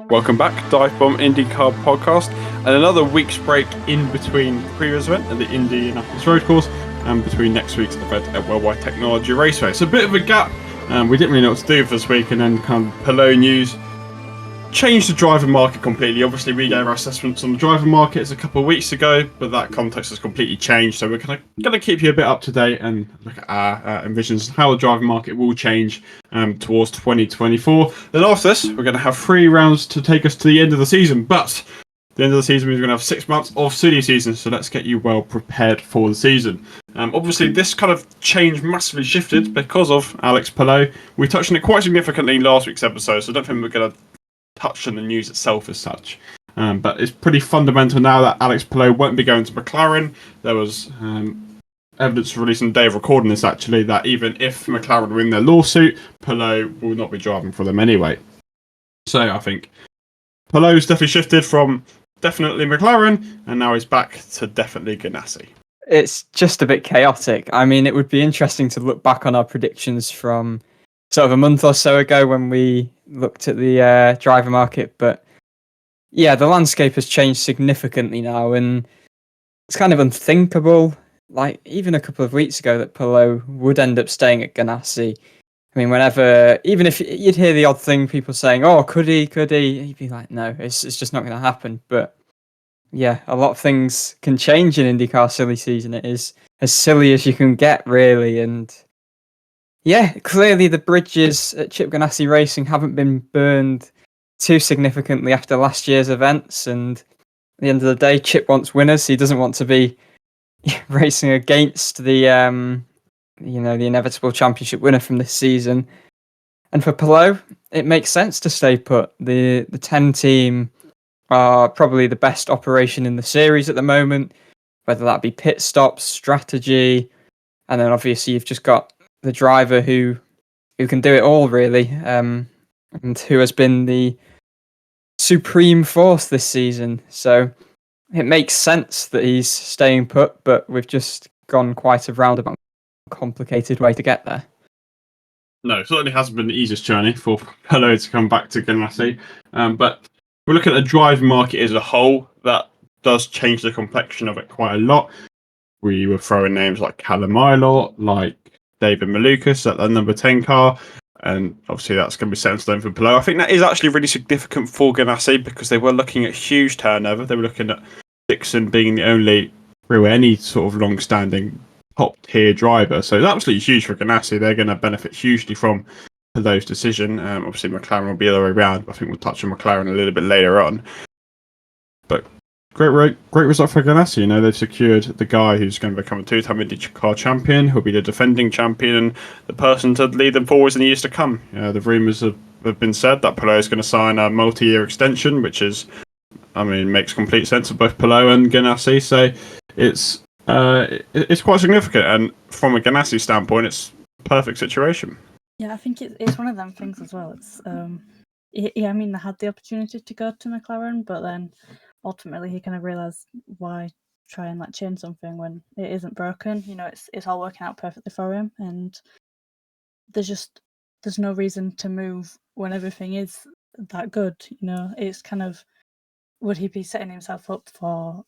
Welcome back, DIVEBOMB IndyCar Podcast, and another week's break in between the previous event at the Indianapolis Road Course and between next week's event at Worldwide Technology Raceway. So a bit of a gap. We didn't really know what to do for this week, and then kind of Palou news changed the driver market completely. Obviously, we gave our assessments on the driver markets a couple of weeks ago, but that context has completely changed. So we're going to keep you a bit up to date and look at our envisions how the driver market will change towards 2024. Then after this, we're going to have 3 rounds to take us to the end of the season. But the end of the season, we're going to have 6 months of silly season. So let's get you well prepared for the season. Obviously, this kind of change massively shifted because of Alex Palou. We touched on it quite significantly in last week's episode, so I don't think we're going to touch on the news itself as such. But it's pretty fundamental now that Alex Palou won't be going to McLaren. There was evidence released on the day of recording this, actually, that even if McLaren win their lawsuit, Palou will not be driving for them anyway. So I think Palou's definitely shifted from definitely McLaren, and now he's back to definitely Ganassi. It's just a bit chaotic. I mean, it would be interesting to look back on our predictions from sort of a month or so ago when we looked at the driver market. But yeah, the landscape has changed significantly now, and it's kind of unthinkable, like even a couple of weeks ago, that Palou would end up staying at Ganassi. I mean, even if you'd hear the odd thing, people saying, oh, could he, you'd be like, no, it's just not going to happen. But yeah, a lot of things can change in IndyCar silly season. It is as silly as you can get, really. And yeah, clearly the bridges at Chip Ganassi Racing haven't been burned too significantly after last year's events. And at the end of the day, Chip wants winners. He doesn't want to be racing against the the inevitable championship winner from this season. And for Palou, it makes sense to stay put. The 10 team are probably the best operation in the series at the moment, whether that be pit stops, strategy, and then obviously you've just got the driver who can do it all, really, and who has been the supreme force this season. So it makes sense that he's staying put, but we've just gone quite a roundabout, complicated way to get there. No, it certainly hasn't been the easiest journey for Palou to come back to Ganassi. But we're looking at the driver market as a whole. That does change the complexion of it quite a lot. We were throwing names like Callum Milor, like David Malukas at the number 10 car, and obviously that's going to be set in stone for Palou. I think that is actually really significant for Ganassi because they were looking at huge turnover. They were looking at Ericsson being the only, through any sort of long-standing top-tier driver. So it's absolutely huge for Ganassi. They're going to benefit hugely from Palou's decision. Obviously, McLaren will be the other way around. I think we'll touch on McLaren a little bit later on. But great result for Ganassi. They've secured the guy who's going to become a 2-time IndyCar champion, who'll be the defending champion and the person to lead them forwards in the years to come. The rumours have been said that Palou is going to sign a multi-year extension, which is, makes complete sense for both Palou and Ganassi. So it's quite significant, and from a Ganassi standpoint, it's a perfect situation. Yeah, I think it's one of them things as well. It's they had the opportunity to go to McLaren, but then ultimately he kind of realised why try and change something when it isn't broken. It's all working out perfectly for him, and there's no reason to move when everything is that good. It's kind of, would he be setting himself up for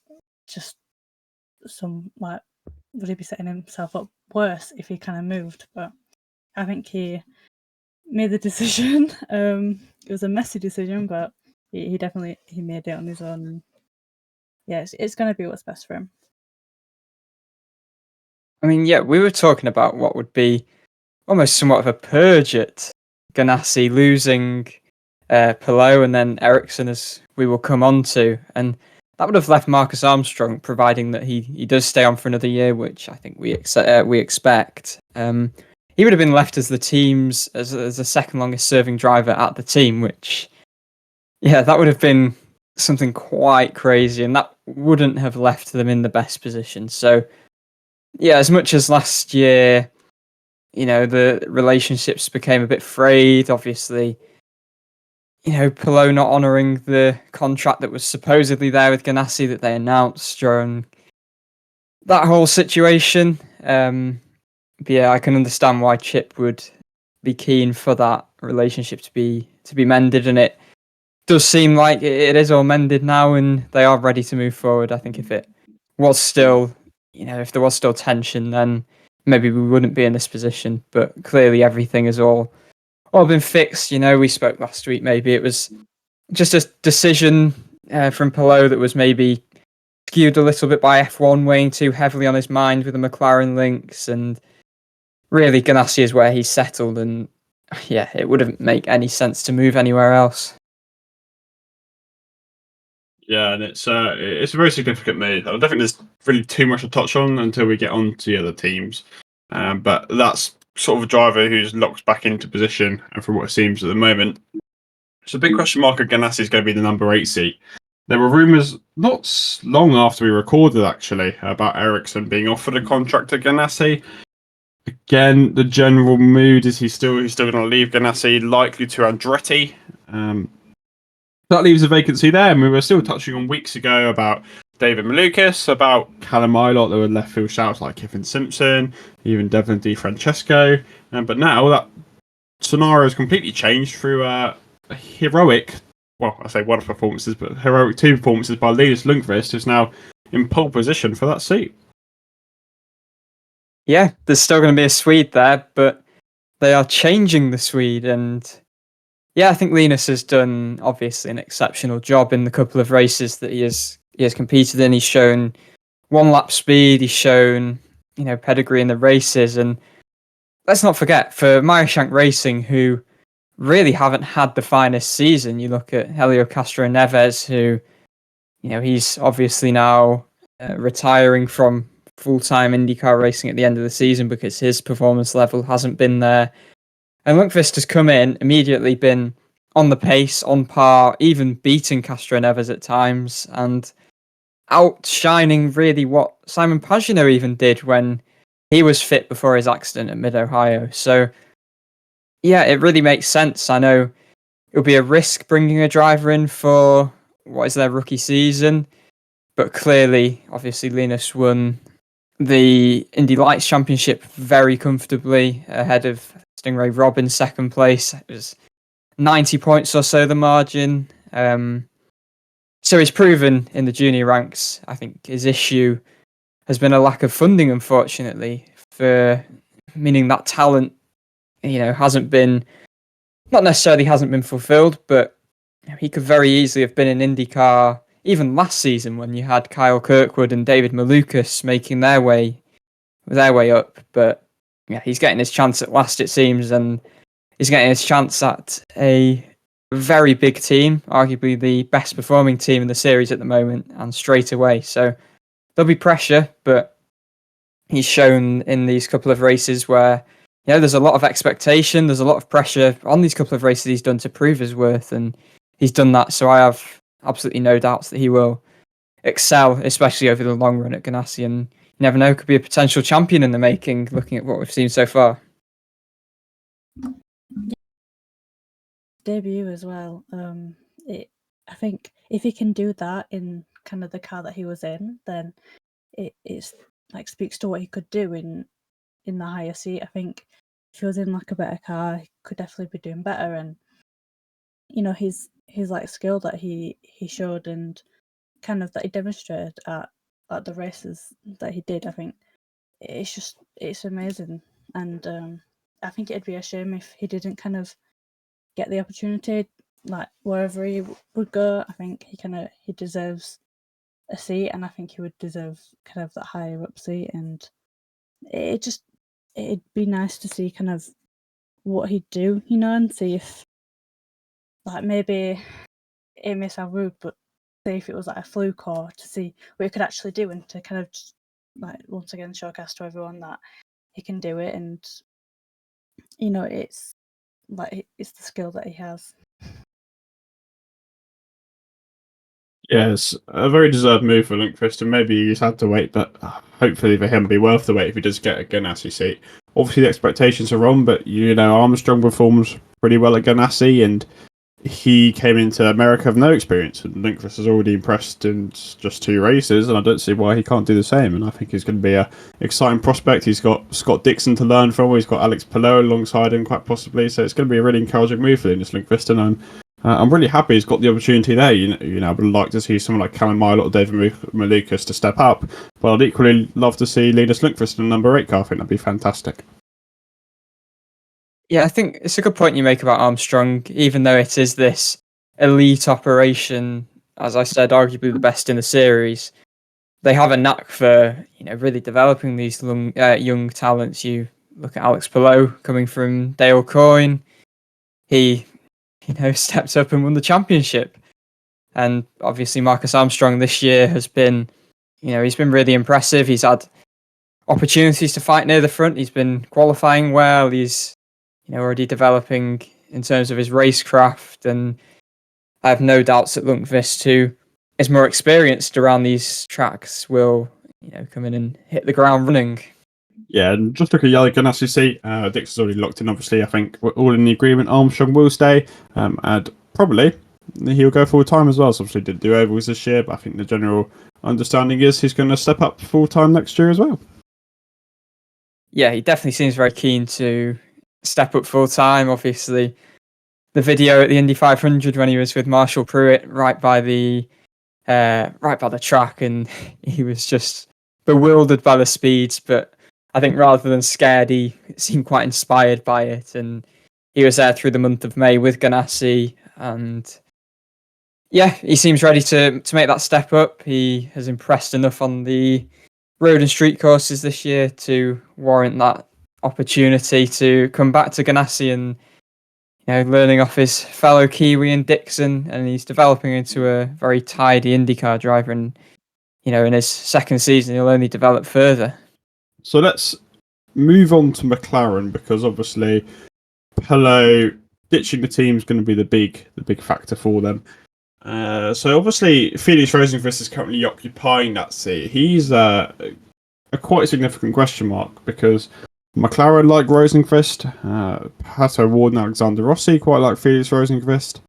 just would he be setting himself up worse if he kind of moved? But I think he made the decision. It was a messy decision, but he definitely made it on his own. And yeah, it's going to be what's best for him. I mean, yeah, we were talking about what would be almost somewhat of a purge at Ganassi, losing Palou and then Ericsson, as we will come on to. And that would have left Marcus Armstrong, providing that he does stay on for another year, which I think we expect. He would have been left as the team's as the second longest serving driver at the team, which, yeah, that would have been something quite crazy, and that wouldn't have left them in the best position. So, yeah, as much as last year, the relationships became a bit frayed, obviously, Palou not honouring the contract that was supposedly there with Ganassi that they announced during that whole situation. yeah, I can understand why Chip would be keen for that relationship to be mended, and it does seem like it is all mended now, and they are ready to move forward. I think if it was still, if there was still tension, then maybe we wouldn't be in this position. But clearly, everything has all been fixed. We spoke last week. Maybe it was just a decision from Palou that was maybe skewed a little bit by F1 weighing too heavily on his mind with the McLaren links, and really Ganassi is where he's settled, and yeah, it wouldn't make any sense to move anywhere else. Yeah, and it's a very significant move. I don't think there's really too much to touch on until we get on to the other teams. But that's sort of a driver who's locked back into position, and from what it seems at the moment, it's a big question mark. Ganassi is going to be the number 8 seat. There were rumours not long after we recorded, actually, about Ericsson being offered a contract at Ganassi. Again, the general mood is he's still going to leave Ganassi, likely to Andretti. That leaves a vacancy there, and we were still touching on weeks ago about David Malukas, about Callum Ilott. There were left field shouts like Kevin Simpson, even Devlin Di Francesco. But now that scenario has completely changed through a heroic, well, I say one of performances, but heroic 2 performances by Linus Lundqvist, who's now in pole position for that seat. Yeah, there's still going to be a Swede there, but they are changing the Swede, and yeah, I think Linus has done obviously an exceptional job in the couple of races that he has competed in. He's shown 1-lap speed, he's shown pedigree in the races, and let's not forget for Meyershank Racing, who really haven't had the finest season. You look at Helio Castro Neves, who he's obviously now retiring from full-time IndyCar racing at the end of the season because his performance level hasn't been there. And Lundqvist has come in, immediately been on the pace, on par, even beating Castro Neves at times, and outshining really what Simon Pagenaud even did when he was fit before his accident at Mid-Ohio. So, yeah, it really makes sense. I know it'll be a risk bringing a driver in for what is their rookie season, but clearly, obviously, Linus won the Indy Lights Championship very comfortably ahead of Stingray Robb in second place. It was 90 points or so the margin. So he's proven in the junior ranks. I think his issue has been a lack of funding, unfortunately, meaning that talent, hasn't been fulfilled, but he could very easily have been in IndyCar even last season when you had Kyle Kirkwood and David Malukas making their way up. But yeah, he's getting his chance at last, it seems, and he's getting his chance at a very big team, arguably the best performing team in the series at the moment, and straight away. So there'll be pressure, but he's shown in these couple of races where there's a lot of expectation, there's a lot of pressure on these couple of races he's done to prove his worth, and he's done that. So I have absolutely no doubts that he will excel, especially over the long run at Ganassi, and you never know, could be a potential champion in the making, looking at what we've seen so far. Debut as well. I think if he can do that in kind of the car that he was in, then it's like speaks to what he could do in the higher seat. I think if he was in like a better car, he could definitely be doing better. And his like skill that he showed and kind of that he demonstrated at the races that he did, I think it's amazing. And I think it'd be a shame if he didn't kind of get the opportunity, like wherever he would go. I think he deserves a seat, and I think he would deserve kind of that higher up seat. And it'd be nice to see kind of what he'd do, and see if, like, maybe it may sound rude, but see if it was like a fluke, or to see what he could actually do, and to kind of just, like, once again showcase to everyone that he can do it. And it's like it's the skill that he has. Yeah, it's a very deserved move for Lundqvist, and maybe he's had to wait, but hopefully for him, it'll be worth the wait if he does get a Ganassi seat. Obviously, the expectations are wrong, but Armstrong performs pretty well at Ganassi, and he came into America with no experience, and Lundqvist has already impressed in just 2 races, and I don't see why he can't do the same. And I think he's going to be a exciting prospect. He's got Scott Dixon to learn from. He's got Alex Palou alongside him, quite possibly. So it's going to be a really encouraging move for Linus Lundqvist, and I'm really happy he's got the opportunity there. You know, I would like to see someone like Callum Milot or David Malukas to step up, but I'd equally love to see Linus Lundqvist in the number 8 car. I think that'd be fantastic. Yeah, I think it's a good point you make about Armstrong. Even though it is this elite operation, as I said, arguably the best in the series, they have a knack for really developing these young talents. You look at Alex Palou coming from Dale Coyne. He stepped up and won the championship. And obviously Marcus Armstrong this year has been, he's been really impressive. He's had opportunities to fight near the front. He's been qualifying well. He's already developing in terms of his racecraft, and I have no doubts that Lundqvist, who is more experienced around these tracks, will come in and hit the ground running. Yeah, and just look at Yali Ganassi seat. Dixon's already locked in, obviously. I think we're all in the agreement. Armstrong will stay, and probably he'll go full time as well. So obviously didn't do ovals this year, but I think the general understanding is he's going to step up full time next year as well. Yeah, he definitely seems very keen to step up full time. Obviously, the video at the Indy 500 when he was with Marshall Pruitt right by the track, and he was just bewildered by the speeds. But I think rather than scared, he seemed quite inspired by it, and he was there through the month of May with Ganassi, and yeah, he seems ready to make that step up. He has impressed enough on the road and street courses this year to warrant that opportunity to come back to Ganassi and learning off his fellow Kiwi and Dixon, and he's developing into a very tidy IndyCar driver, and in his second season he'll only develop further. So let's move on to McLaren, because obviously Palou ditching the team is going to be the big factor for them. So obviously Felix Rosenqvist is currently occupying that seat. He's a quite significant question mark, because McLaren like Rosenqvist, Pato Ward and Alexander Rossi quite like Felix Rosenqvist,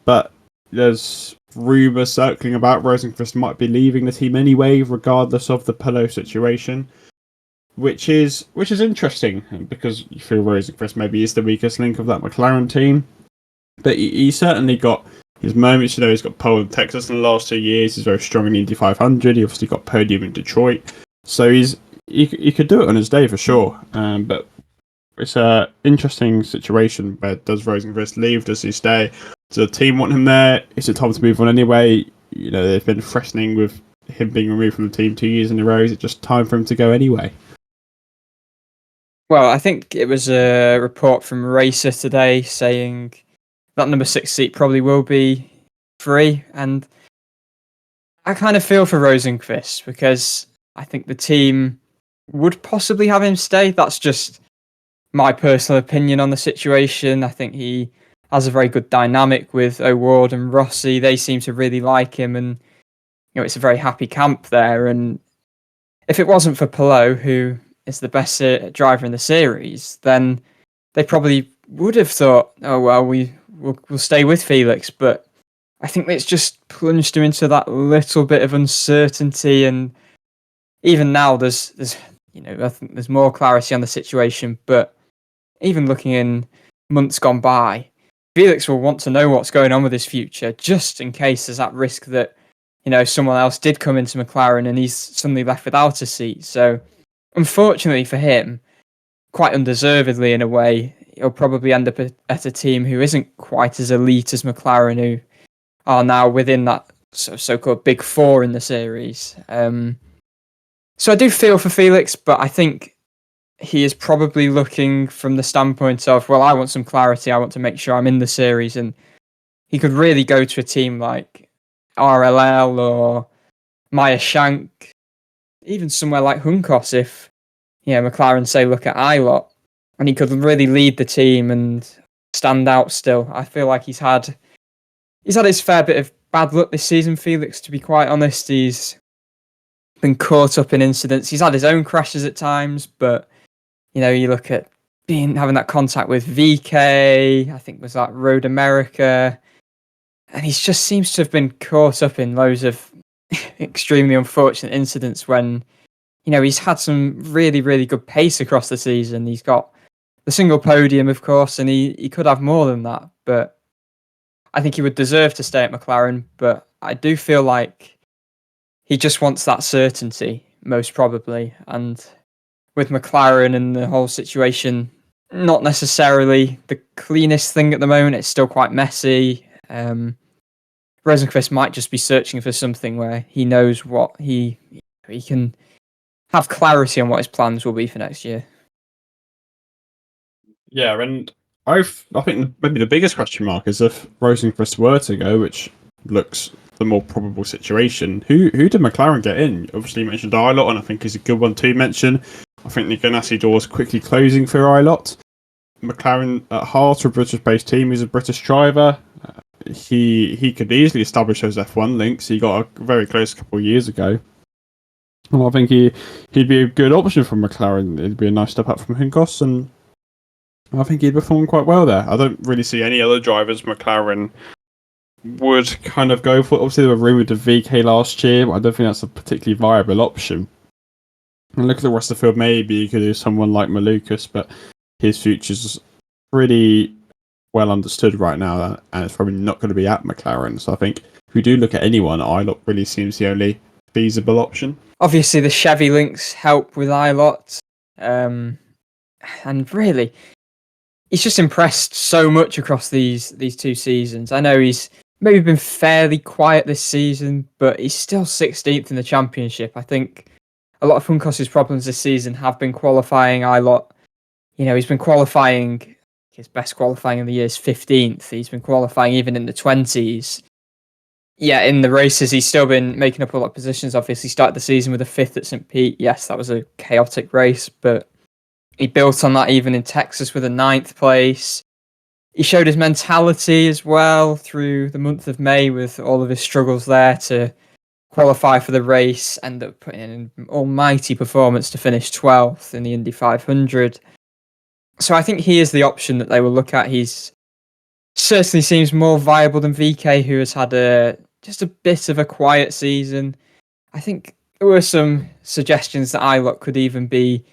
but there's rumours circling about Rosenqvist might be leaving the team anyway, regardless of the Palou situation, which is interesting, because you feel Rosenqvist maybe is the weakest link of that McLaren team, but he certainly got his moments. He's got pole in Texas in the last 2 years. He's very strong in the Indy 500. He obviously got podium in Detroit, so he could do it on his day for sure. But it's an interesting situation. Where does Rosenqvist leave? Does he stay? Does the team want him there? Is it time to move on anyway? They've been threatening with him being removed from the team 2 years in a row. Is it just time for him to go anyway? Well, I think it was a report from Racer today saying that number 6 seat probably will be free, and I kind of feel for Rosenqvist, because I think the team would possibly have him stay. That's just my personal opinion on the situation. I think he has a very good dynamic with O'Ward and Rossi. They seem to really like him, and it's a very happy camp there. And if it wasn't for Palou, who is the best driver in the series, then they probably would have thought, oh well, we'll stay with Felix. But I think it's just plunged him into that little bit of uncertainty, and even now there's I think there's more clarity on the situation. But even looking in months gone by, Felix will want to know what's going on with his future, just in case there's that risk that someone else did come into McLaren and he's suddenly left without a seat. So unfortunately for him, quite undeservedly in a way, he'll probably end up at a team who isn't quite as elite as McLaren, who are now within that so-called big four in the series. So I do feel for Felix, but I think he is probably looking from the standpoint of, well, I want some clarity. I want to make sure I'm in the series, and he could really go to a team like RLL or Meyer Shank, even somewhere like Juncos, if McLaren say look at Ilott, and he could really lead the team and stand out still. I feel like he's had his fair bit of bad luck this season, Felix, to be quite honest. He's been caught up in incidents. He's had his own crashes at times, but you look at having that contact with VK, I think was that Road America, and he just seems to have been caught up in loads of extremely unfortunate incidents when, he's had some really, really good pace across the season. He's got the single podium, of course, and he could have more than that, but I think he would deserve to stay at McLaren, but I do feel like he just wants that certainty, most probably, and with McLaren and the whole situation, not necessarily the cleanest thing at the moment. It's still quite messy. Rosenqvist might just be searching for something where he knows what he can have clarity on what his plans will be for next year. Yeah, and I think maybe the biggest question mark is if Rosenqvist were to go, which looks the more probable situation. Who did McLaren get in? Obviously, you mentioned Ilott, and I think is a good one to mention. I think the Ganassi door's quickly closing for Ilott. McLaren at heart, a British-based team. He's a British driver. He could easily establish those F1 links. He got a very close couple of years ago. And I think he'd be a good option for McLaren. It'd be a nice step up from Juncos, and I think he'd perform quite well there. I don't really see any other drivers McLaren would kind of go for. Obviously, they were rumoured of VK last year, but I don't think that's a particularly viable option. And look at the rest of the field, maybe you could do someone like Malukas, but his future's pretty well understood right now, and it's probably not going to be at McLaren. So I think if we do look at anyone, Ilott really seems the only feasible option. Obviously, the Chevy links help with Ilott, and really, he's just impressed so much across these 2 seasons. I know he's maybe been fairly quiet this season, but he's still 16th in the championship. I think a lot of Juncos' problems this season have been qualifying. Ilott, he's been qualifying, his best qualifying in the year is 15th. He's been qualifying even in the 20s. Yeah, in the races, he's still been making up a lot of positions. Obviously, started the season with a 5th at St. Pete. Yes, that was a chaotic race, but he built on that even in Texas with a 9th place. He showed his mentality as well through the month of May with all of his struggles there to qualify for the race, end up putting in an almighty performance to finish 12th in the Indy 500. So I think he is the option that they will look at. He's certainly seems more viable than VK, who has had just a bit of a quiet season. I think there were some suggestions that Ilott could even be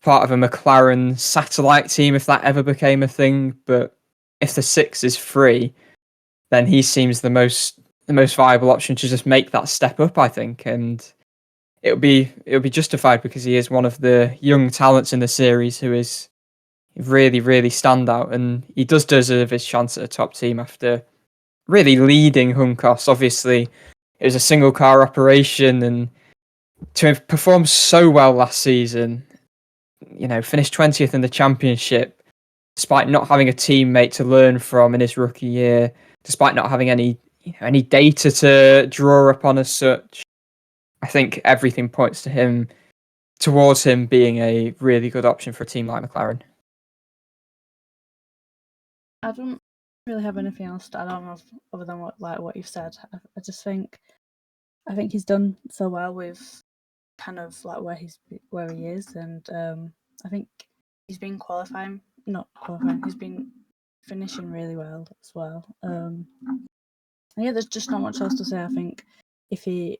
part of a McLaren satellite team if that ever became a thing, but if the 6 is free, then he seems the most viable option to just make that step up, I think, and it'll be justified because he is one of the young talents in the series who is really, really standout, and he does deserve his chance at a top team after really leading Juncos. Obviously, it was a single car operation, and to have performed so well last season, finished 20th in the championship, despite not having a teammate to learn from in his rookie year, despite not having any data to draw upon as such. I think everything points towards him being a really good option for a team like McLaren. I don't really have anything else to add on other than what you've said. I just think he's done so well with kind of like where he is, and I think he's been he's been finishing really well as well. Yeah, there's just not much else to say. I think if he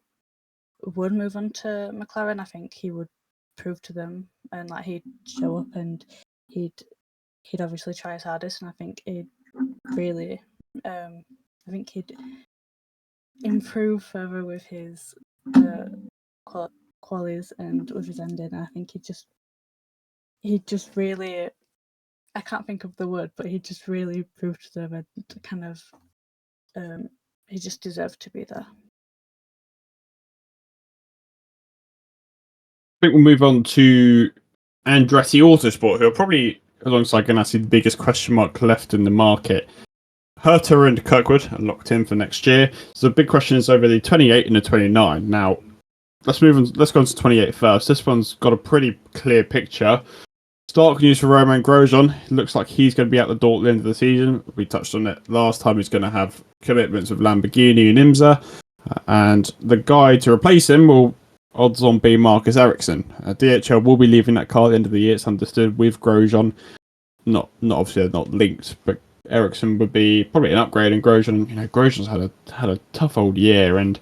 would move on to McLaren, I think he would prove to them, and like he'd show up and he'd obviously try his hardest, and I think he'd really, I think he'd improve further with his qualities and with his ending. I think he'd just really, I can't think of the word, but he just really proved to them and kind of, he just deserved to be there. I think we'll move on to Andretti Autosport, who are probably, alongside Ganassi, the biggest question mark left in the market. Herta and Kirkwood are locked in for next year. So the big question is over the 28 and the 29. Now, let's go on to 28 first. This one's got a pretty clear picture. Stark news for Romain Grosjean. It looks like he's going to be out the door at the end of the season. We touched on it last time. He's going to have commitments with Lamborghini and IMSA. And the guy to replace him will odds on be Marcus Ericsson. DHL will be leaving that car at the end of the year, it's understood, with Grosjean. not obviously they're not linked, but Ericsson would be probably an upgrade, and Grosjean, Grosjean's had a tough old year, and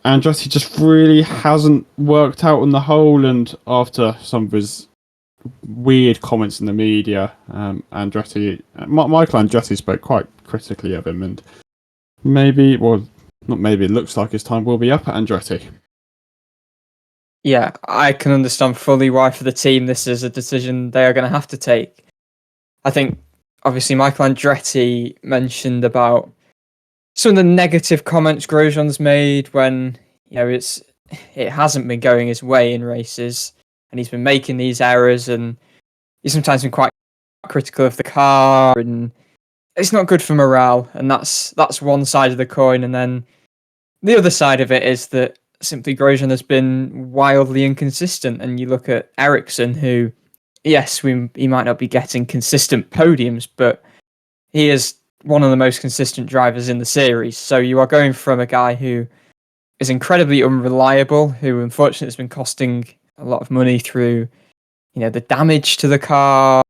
Andretti just really hasn't worked out on the whole. And after some of his weird comments in the media, Michael Andretti spoke quite critically of him, and maybe, well, not maybe, it looks like his time will be up at Andretti. Yeah, I can understand fully why for the team this is a decision they are going to have to take. I think, obviously, Michael Andretti mentioned about some of the negative comments Grosjean's made when, it hasn't been going his way in races, and he's been making these errors, and he's sometimes been quite critical of the car, and it's not good for morale, and that's one side of the coin. And then the other side of it is that simply Grosjean has been wildly inconsistent, and you look at Ericsson, who, yes, he might not be getting consistent podiums, but he is one of the most consistent drivers in the series. So you are going from a guy who is incredibly unreliable, who unfortunately has been costing a lot of money through, the damage to the car.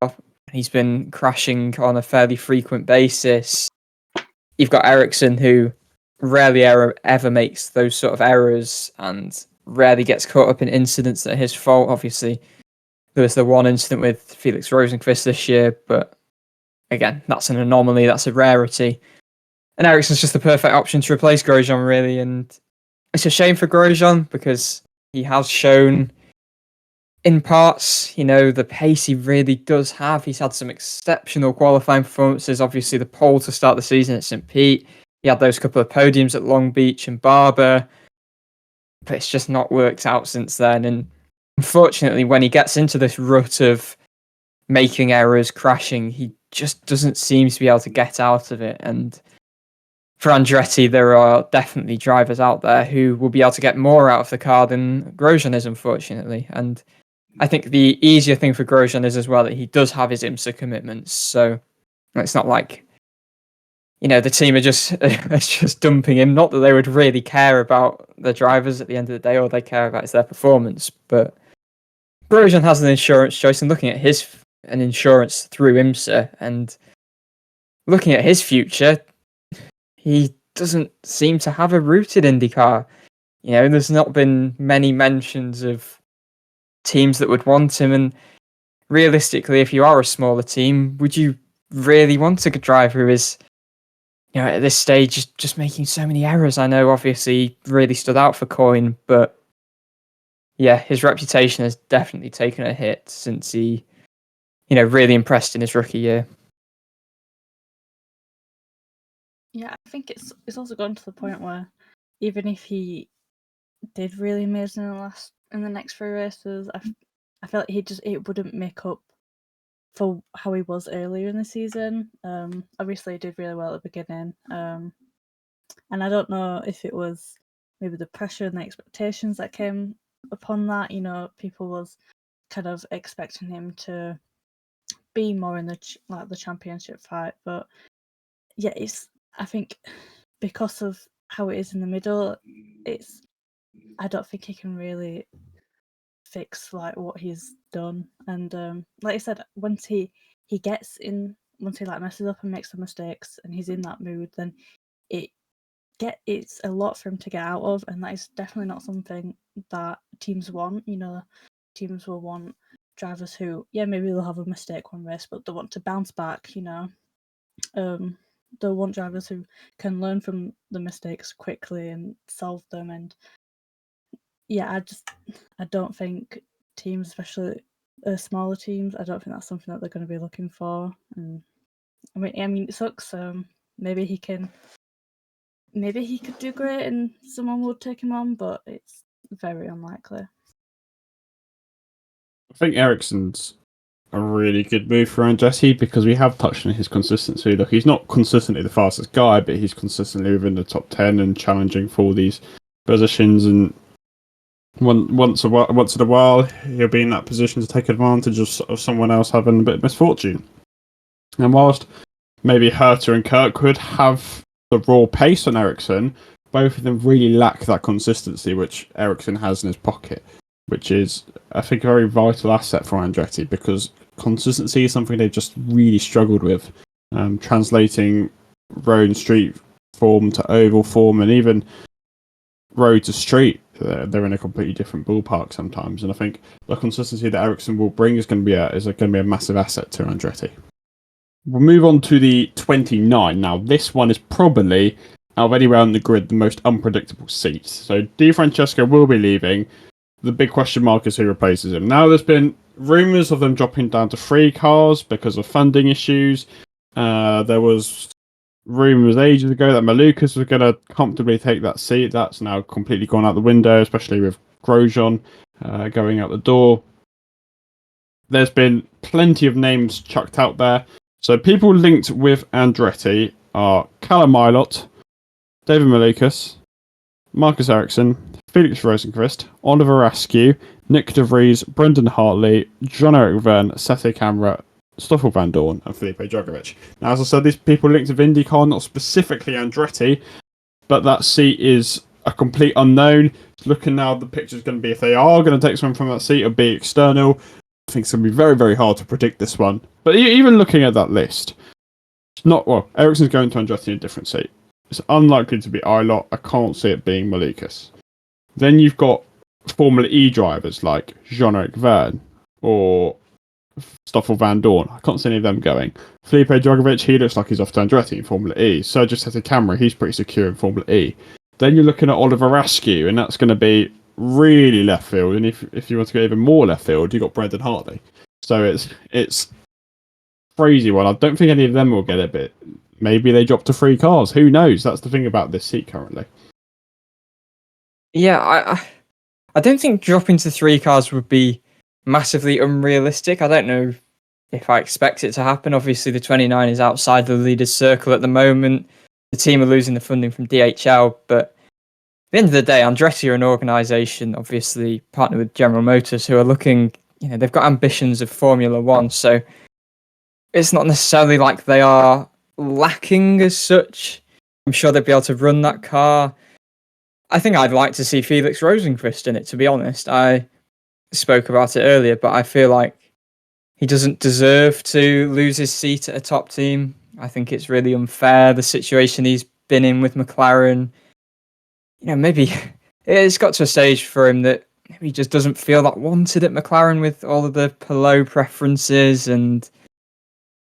He's been crashing on a fairly frequent basis. You've got Ericsson, who rarely ever makes those sort of errors and rarely gets caught up in incidents that are his fault. Obviously, there was the one incident with Felix Rosenqvist this year, but again, that's an anomaly, that's a rarity. And Ericsson's just the perfect option to replace Grosjean, really. And it's a shame for Grosjean because he has shown in parts, the pace he really does have. He's had some exceptional qualifying performances. Obviously, the pole to start the season at St. Pete. He had those couple of podiums at Long Beach and Barber. But it's just not worked out since then. And unfortunately, when he gets into this rut of making errors, crashing, he just doesn't seem to be able to get out of it. And for Andretti, there are definitely drivers out there who will be able to get more out of the car than Grosjean is, unfortunately. And I think the easier thing for Grosjean is as well that he does have his IMSA commitments. So it's not like, the team are just dumping him. Not that they would really care about the drivers at the end of the day. All they care about is their performance. But Grosjean has an insurance choice, and looking at an insurance through IMSA and looking at his future, he doesn't seem to have a rooted IndyCar. There's not been many mentions of teams that would want him. And realistically, if you are a smaller team, would you really want a driver who is, at this stage, just making so many errors? I know, obviously, he really stood out for Coyne, but yeah, his reputation has definitely taken a hit since he, really impressed in his rookie year. Yeah, I think it's also gotten to the point where even if he did really amazing in the next 3 races, I felt like it wouldn't make up for how he was earlier in the season. Obviously, he did really well at the beginning, and I don't know if it was maybe the pressure and the expectations that came upon that. People was kind of expecting him to be more in the championship fight, but yeah, I think because of how it is in the middle, I don't think he can really fix what he's done. And like I said, once he messes up and makes some mistakes and he's in that mood, then it's a lot for him to get out of, and that is definitely not something that teams want. Teams will want drivers who, maybe they'll have a mistake one race, but they want to bounce back. They'll want drivers who can learn from the mistakes quickly and solve them. And yeah, I don't think teams, especially smaller teams, I don't think that's something that they're going to be looking for. And I mean, it sucks. Maybe he could do great and someone would take him on, but it's very unlikely. I think Ericsson's a really good move for Andretti because we have touched on his consistency. Look, he's not consistently the fastest guy, but he's consistently within the top 10 and challenging for these positions. And once in a while, he'll be in that position to take advantage of someone else having a bit of misfortune. And whilst maybe Herta and Kirkwood have the raw pace on Ericsson, both of them really lack that consistency which Ericsson has in his pocket, which is, I think, a very vital asset for Andretti, because consistency is something they've just really struggled with. Translating road and street form to oval form, and even road to street, they're in a completely different ballpark sometimes. And I think the consistency that Ericsson will bring is going to be a massive asset to Andretti. We'll move on to the 29. Now, this one is probably, out of anywhere on the grid, the most unpredictable seat. So, Di Francesco will be leaving. The big question mark is who replaces him. Now, there's been rumours of them dropping down to 3 cars because of funding issues. There was rumours ages ago that Malukas was going to comfortably take that seat. That's now completely gone out the window, especially with Grosjean going out the door. There's been plenty of names chucked out there. So people linked with Andretti are Callum Ilott, David Malukas, Marcus Ericsson, Felix Rosenqvist, Oliver Askew, Nick De Vries, Brendan Hartley, John-Eric Verne, Sete Camara, Stoffel Van Dorn, and Felipe Drugovich. Now, as I said, these people linked with IndyCar, not specifically Andretti, but that seat is a complete unknown. Looking now, the picture is going to be, if they are going to take someone from that seat, it'll be external. I think it's going to be very, very hard to predict this one. But even looking at that list, it's not, well, Ericsson's going to Andretti in a different seat. It's unlikely to be Ilott. I can't see it being Malukas. Then you've got Formula E drivers like Jean-Eric Verne or Stoffel Van Dorn. I can't see any of them going. Felipe Drugovich, he looks like he's off to Andretti in Formula E. Sergio Sette Camara, he's pretty secure in Formula E. Then you're looking at Oliver Askew, and that's going to be really left field. And if you want to go even more left field, you've got Brendan Hartley. So it's crazy one. I don't think any of them will get it, but maybe they drop to 3 cars. Who knows? That's the thing about this seat currently. Yeah, I don't think dropping to 3 cars would be massively unrealistic. I don't know if I expect it to happen. Obviously, the 29 is outside the leader's circle at the moment. The team are losing the funding from DHL, but at the end of the day, Andretti are an organisation, obviously partnered with General Motors, who are looking, they've got ambitions of Formula One, so it's not necessarily like they are lacking as such. I'm sure they'd be able to run that car. I think I'd like to see Felix Rosenqvist in it, to be honest. I spoke about it earlier, but I feel like he doesn't deserve to lose his seat at a top team. I think it's really unfair, the situation he's been in with McLaren. Maybe it's got to a stage for him that he just doesn't feel that wanted at McLaren with all of the Palou preferences, and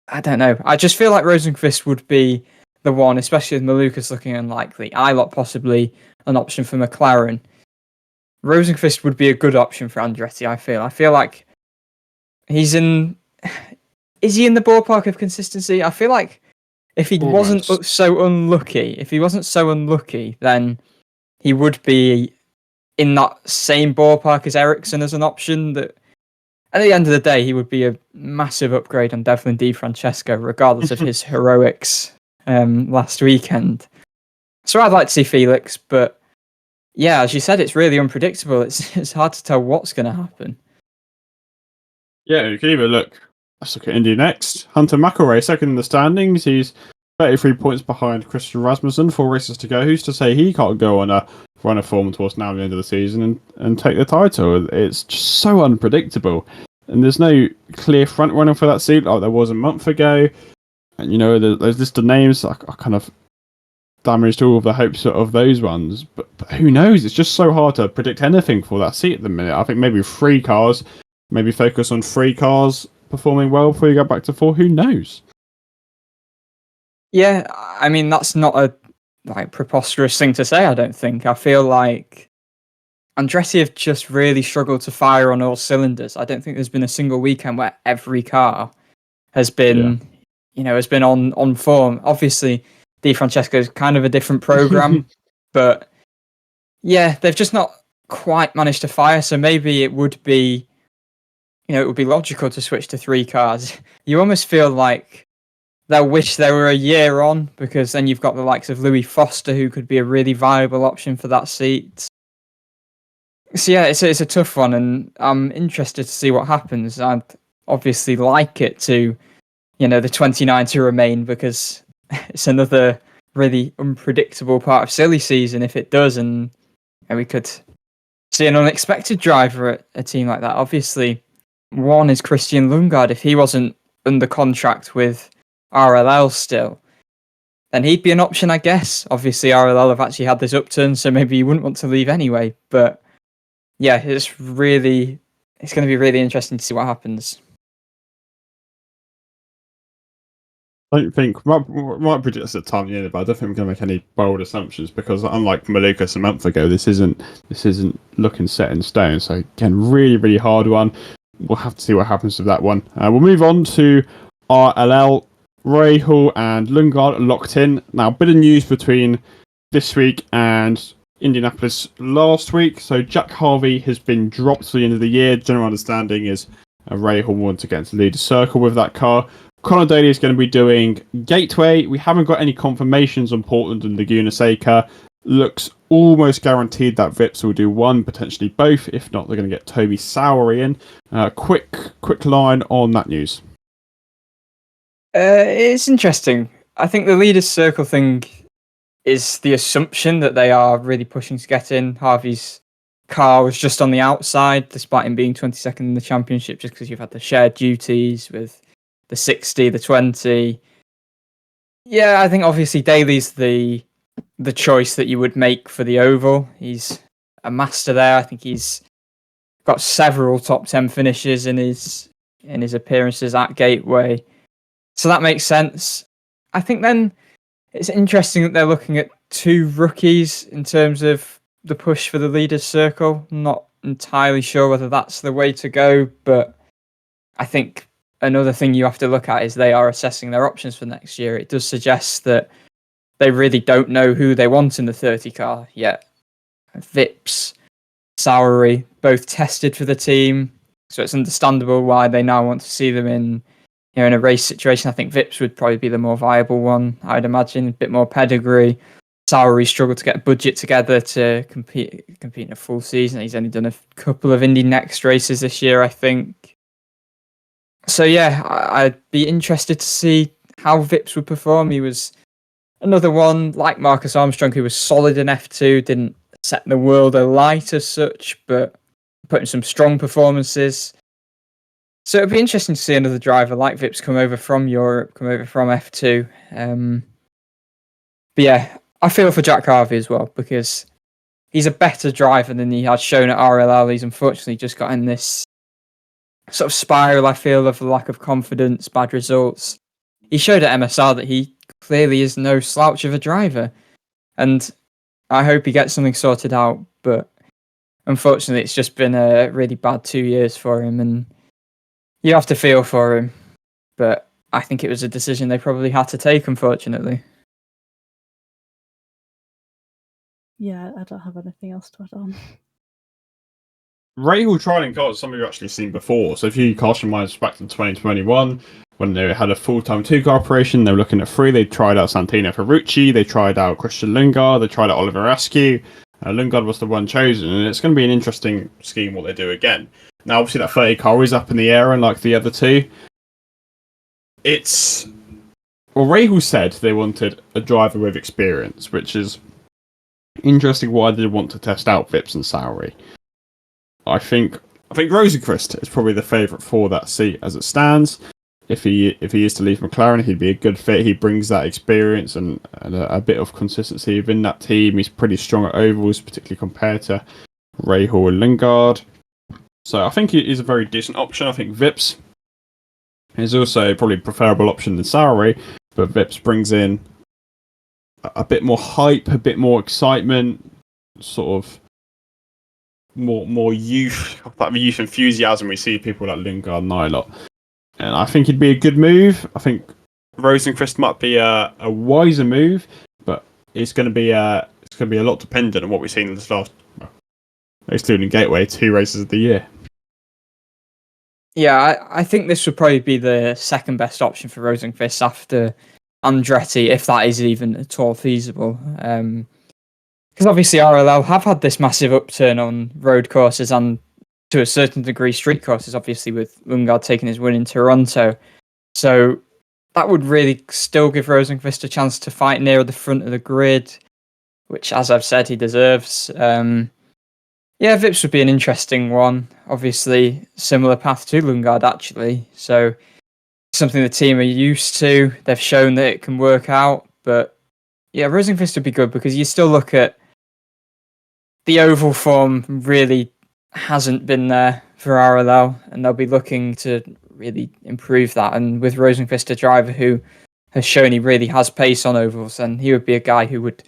I don't know. I just feel like Rosenqvist would be the one, especially with Malukas looking unlikely. Ilott possibly an option for McLaren. Rosenqvist would be a good option for Andretti, I feel. I feel like he's in... Is he in the ballpark of consistency? I feel like if he wasn't so unlucky, then he would be in that same ballpark as Ericsson as an option. That at the end of the day, he would be a massive upgrade on Devlin Di Francesco, regardless of his heroics last weekend. So I'd like to see Felix, but yeah, as you said, it's really unpredictable. It's hard to tell what's going to happen. Yeah, you can even let's look at Indy next. Hunter McElroy, second in the standings. He's 33 points behind Christian Rasmussen, 4 races to go. Who's to say he can't go on a run of form towards now the end of the season and take the title? It's just so unpredictable. And there's no clear front runner for that seat like there was a month ago. And, there's just the names. I kind of damaged all of the hopes of those ones. But who knows? It's just so hard to predict anything for that seat at the minute. I think maybe 3 cars, maybe focus on 3 cars performing well before you go back to 4. Who knows? Yeah, I mean, that's not a preposterous thing to say, I don't think. I feel like Andretti have just really struggled to fire on all cylinders. I don't think there's been a single weekend where every car has been, has been on form. Obviously, Di Francesco is kind of a different program, but yeah, they've just not quite managed to fire. So maybe it would be, it would be logical to switch to 3 cars. You almost feel like they'll wish they were a year on, because then you've got the likes of Louis Foster, who could be a really viable option for that seat. So yeah, it's a tough one, and I'm interested to see what happens. I'd obviously like it to, the 29 to remain, because it's another really unpredictable part of silly season if it does, and we could see an unexpected driver at a team like that. Obviously, one is Christian Lundgaard. If he wasn't under contract with RLL still, then he'd be an option, I guess. Obviously, RLL have actually had this upturn, so maybe you wouldn't want to leave anyway. But yeah, it's going to be really interesting to see what happens. I don't think might predict this at the time of the year, but I don't think we're going to make any bold assumptions because, unlike Malukas a month ago, this isn't looking set in stone. So again, really, really hard one. We'll have to see what happens with that one. We'll move on to RLL. Rahal and Lundgaard are locked in. Now, a bit of news between this week and Indianapolis last week. So Jack Harvey has been dropped to the end of the year. General understanding is Rahal wants to get into the leader circle with that car. Conor Daly is going to be doing Gateway. We haven't got any confirmations on Portland and Laguna Seca. Looks almost guaranteed that Vips will do one, potentially both. If not, they're going to get Toby Sowery in. Quick line on that news. It's interesting. I think the leaders circle thing is the assumption that they are really pushing to get in. Harvey's car was just on the outside, despite him being 22nd in the championship, just because you've had the shared duties with the 60, the 20. Yeah, I think obviously Daly's the choice that you would make for the Oval. He's a master there. I think he's got several top 10 finishes in his appearances at Gateway. So that makes sense. I think then it's interesting that they're looking at two rookies in terms of the push for the leaders circle. Not entirely sure whether that's the way to go, but I think another thing you have to look at is they are assessing their options for next year. It does suggest that they really don't know who they want in the 30 car yet. Vips, Sowery, both tested for the team, so it's understandable why they now want to see them in a race situation. I think Vips would probably be the more viable one, I'd imagine. A bit more pedigree. Sowery struggled to get a budget together to compete in a full season. He's only done a couple of Indy Next races this year, I think. So yeah, I'd be interested to see how Vips would perform. He was another one, like Marcus Armstrong, who was solid in F2, didn't set the world alight as such, but put in some strong performances. So it'd be interesting to see another driver like Vips come over from Europe, come over from F2. But yeah, I feel for Jack Harvey as well, because he's a better driver than he had shown at RLL. He's unfortunately just got in this sort of spiral, I feel, of lack of confidence, bad results. He showed at MSR that he clearly is no slouch of a driver. And I hope he gets something sorted out, but unfortunately it's just been a really bad 2 years for him, and you have to feel for him, but I think it was a decision they probably had to take, unfortunately. Yeah, I don't have anything else to add on. Rahal trialing cars, some of you actually seen before. So if you cast your minds back to 2021, when they had a full-time two-car operation, they were looking at three. They tried out Santino Ferrucci, they tried out Christian Lundgaard, they tried out Oliver Askew. Lundgaard was the one chosen, and it's going to be an interesting scheme what they do again. Now, obviously, that 30 car is up in the air, unlike the other two. Rahal said they wanted a driver with experience, which is interesting why they want to test out Vips and Sowery. I think Rosenqvist is probably the favourite for that seat as it stands. If he is to leave McLaren, he'd be a good fit. He brings that experience and a bit of consistency within that team. He's pretty strong at ovals, particularly compared to Rahal and Lundgaard. So I think he is a very decent option. I think Vips is also probably a preferable option than Sowery, but Vips brings in a bit more hype, a bit more excitement, sort of more youth, that youth enthusiasm we see people like Lundgaard and Nylot. And I think it'd be a good move. I think Rosenqvist might be a wiser move, but it's going to be a lot dependent on what we've seen in this last, excluding Gateway, 2 races of the year. Yeah, I think this would probably be the second best option for Rosenqvist after Andretti, if that is even at all feasible. Because obviously RLL have had this massive upturn on road courses and to a certain degree street courses, obviously with Lundgaard taking his win in Toronto. So that would really still give Rosenqvist a chance to fight near the front of the grid, which, as I've said, he deserves. Yeah, Vips would be an interesting one. Obviously, similar path to Lundgaard, actually. So, something the team are used to. They've shown that it can work out. But, yeah, Rosenqvist would be good because you still look at the oval form really hasn't been there for RLL, and they'll be looking to really improve that. And with Rosenqvist, a driver who has shown he really has pace on ovals, and he would be a guy who would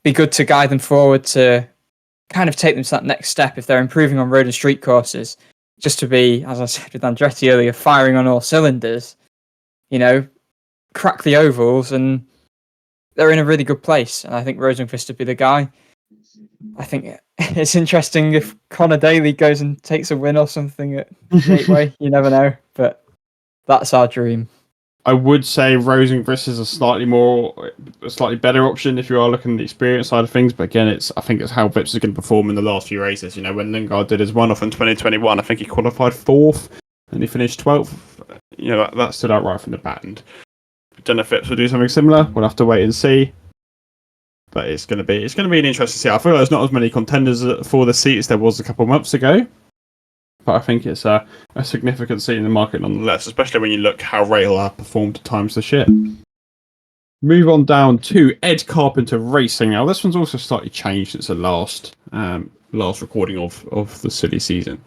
be good to guide them forward to kind of take them to that next step if they're improving on road and street courses, just to be, as I said with Andretti earlier, firing on all cylinders, crack the ovals, and they're in a really good place. And I think Rosenqvist would be the guy. I think it's interesting if Connor Daly goes and takes a win or something at Gateway. You never know, but that's our dream. I would say Rosenqvist is a slightly better option if you are looking at the experience side of things. But again, I think it's how Vips is going to perform in the last few races. When Lundgaard did his one-off in 2021, I think he qualified 4th and he finished 12th. That stood out right from the bat. And I don't know if Vips will do something similar. We'll have to wait and see. But it's going to be an interesting see. I feel like there's not as many contenders for the seat as there was a couple of months ago. But I think it's a significant seat in the market nonetheless, especially when you look how Rail have performed at times this year. Move on down to Ed Carpenter Racing. Now, this one's also slightly changed since the last recording of the silly season.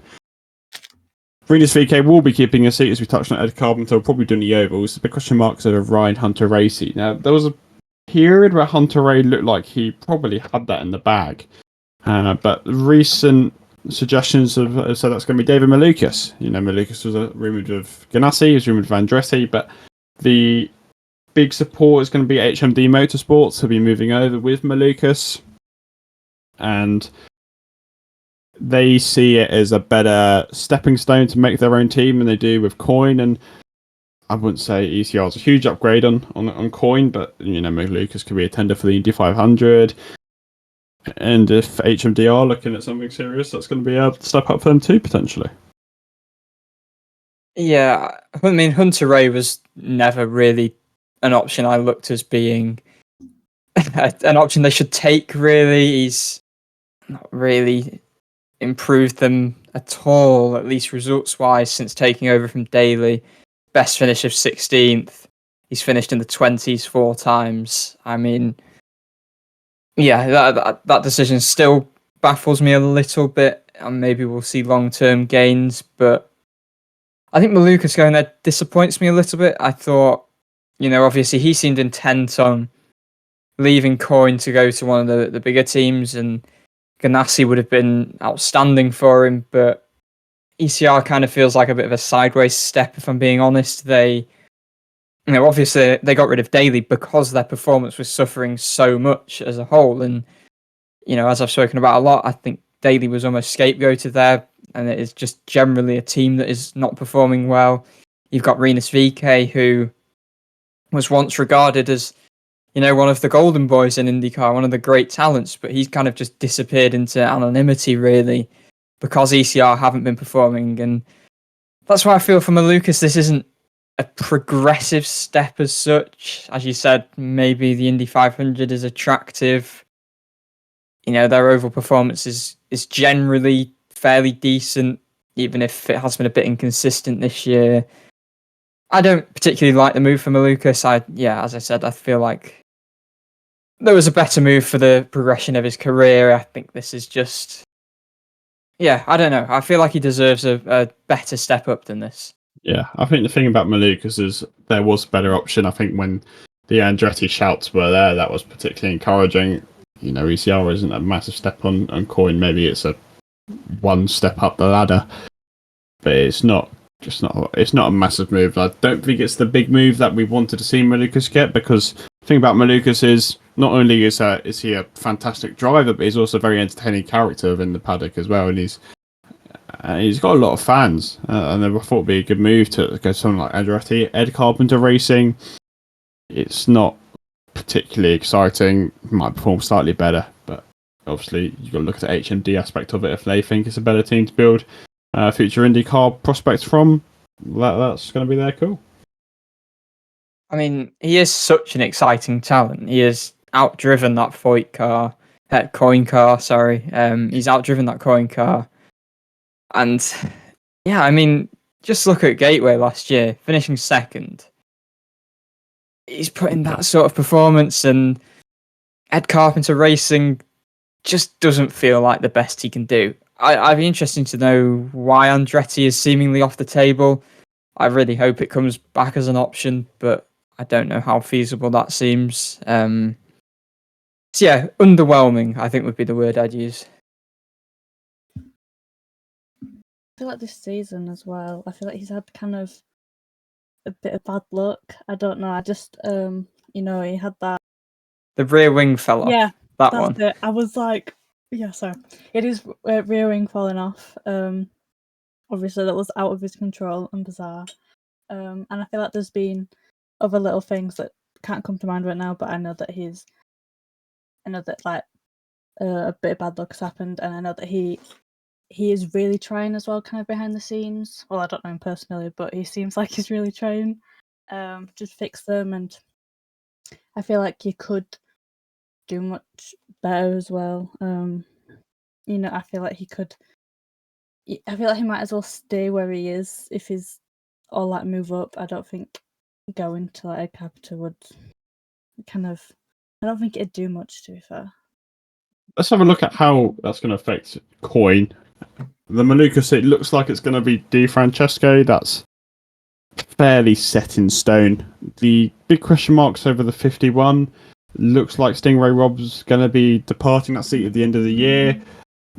Venus VK will be keeping a seat, as we touched on. Ed Carpenter will probably doing the ovals. The big question marks over Ryan Hunter-Reay. Now, there was a period where Hunter-Reay looked like he probably had that in the bag. But recent suggestions have said that's going to be David Malukas. Malukas was rumoured of Ganassi, he was rumoured of Andretti, but the big support is going to be HMD Motorsports. He'll be moving over with Malukas, and they see it as a better stepping stone to make their own team than they do with Coyne. And I wouldn't say ECR is a huge upgrade on Coyne, but Malukas could be a tender for the Indy 500. And if HMD are looking at something serious, that's going to be a step up for them too, potentially. Yeah, I mean, Hunter-Reay was never really an option I looked as being an option they should take, really. He's not really improved them at all, at least results-wise, since taking over from Daly. Best finish of 16th. He's finished in the 20s 4 times. I mean, yeah, that decision still baffles me a little bit, and maybe we'll see long-term gains, but I think Malukas going there disappoints me a little bit. I thought, obviously he seemed intent on leaving Coyne to go to one of the bigger teams, and Ganassi would have been outstanding for him, but ECR kind of feels like a bit of a sideways step, if I'm being honest. Obviously they got rid of Daly because their performance was suffering so much as a whole. And, as I've spoken about a lot, I think Daly was almost scapegoated there. And it is just generally a team that is not performing well. You've got Rinus VK, who was once regarded as, one of the golden boys in IndyCar, one of the great talents, but he's kind of just disappeared into anonymity, really, because ECR haven't been performing. And that's why I feel for Malukas, this isn't a progressive step as such. As you said, maybe the Indy 500 is attractive. Their oval performance is generally fairly decent, even if it has been a bit inconsistent this year. I don't particularly like the move for Malukas. As I said, I feel like there was a better move for the progression of his career. I think this is just, I don't know. I feel like he deserves a better step up than this. Yeah, I think the thing about Malukas is there was a better option. I think when the Andretti shouts were there, that was particularly encouraging. ECR isn't a massive step on Coyne. Maybe it's a one step up the ladder, but it's not a massive move. I don't think it's the big move that we wanted to see Malukas get, because the thing about Malukas is not only is he a fantastic driver, but he's also a very entertaining character within the paddock as well, and he's got a lot of fans, and I thought it'd be a good move to go to someone like Andretti. Ed Carpenter Racing, it's not particularly exciting. Might perform slightly better, but obviously you've got to look at the HMD aspect of it. If they think it's a better team to build future IndyCar prospects from, that's going to be their call. I mean, he is such an exciting talent. He has outdriven that Foyt car. coin car. Sorry, he's outdriven that coin car, and yeah, I mean, just look at Gateway last year, finishing second. He's putting that sort of performance, and Ed Carpenter Racing just doesn't feel like the best he can do. I'd be interested to know why Andretti is seemingly off the table. I really hope it comes back as an option, but I don't know how feasible that seems. So yeah, underwhelming, I think would be the word I'd use. I feel like this season as well, I feel like he's had kind of a bit of bad luck. I don't know. I just, he had that. The rear wing fell off. Yeah, that that's one. it. I was like, yeah, sorry. It is rear wing falling off. Obviously, that was out of his control and bizarre. And I feel like there's been other little things that can't come to mind right now, but I know that like a bit of bad luck has happened, and I know that he is really trying as well, kind of behind the scenes. Well, I don't know him personally, but he seems like he's really trying to fix them, and I feel like he could do much better as well. I feel like he could. I feel like he might as well stay where he is if he's all like move up. I don't think going to like a Capita would kind of. I don't think it'd do much, to be fair. Let's have a look at how that's going to affect Coin. The Malukas, it looks like it's going to be Di Francesco. That's fairly set in stone. The big question marks over the 51. Looks like Stingray Rob's going to be departing that seat at the end of the year.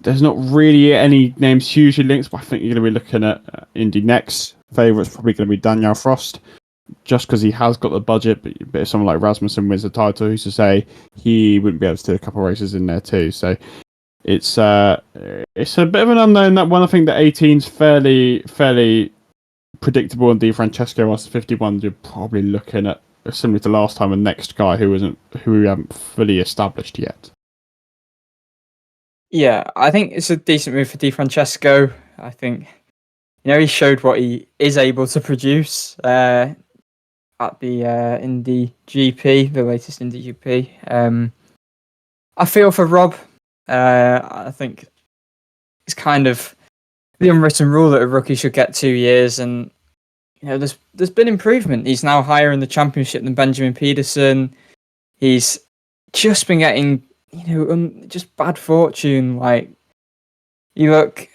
There's not really any names hugely linked, but I think you're going to be looking at Indy next. Favourite's probably going to be Daniel Frost, just because he has got the budget. But if someone like Rasmussen wins the title, who's to say he wouldn't be able to do a couple of races in there too? So it's a bit of an unknown, that one. I think the 18's fairly predictable, and Di Francesco whilst the 51, you're probably looking at, similar to last time, a next guy who we haven't fully established yet. Yeah, I think it's a decent move for Di Francesco. I think he showed what he is able to produce at the Indy GP, the latest Indy GP. I feel for Rob. I think it's kind of the unwritten rule that a rookie should get 2 years, and there's been improvement. He's now higher in the championship than Benjamin Pedersen. He's just been getting just bad fortune. Like, you look,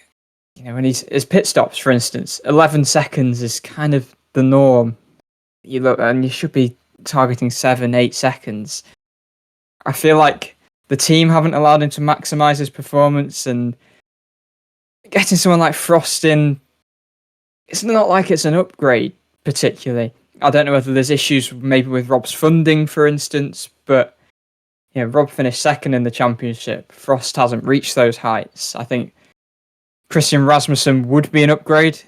when his pit stops, for instance, 11 seconds is kind of the norm. You look, and you should be targeting 7-8 seconds. I feel like the team haven't allowed him to maximize his performance, and getting someone like Frost in, it's not like it's an upgrade particularly. I don't know whether there's issues maybe with Rob's funding, for instance, but Rob finished second in the championship. Frost hasn't reached those heights. I think Christian Rasmussen would be an upgrade.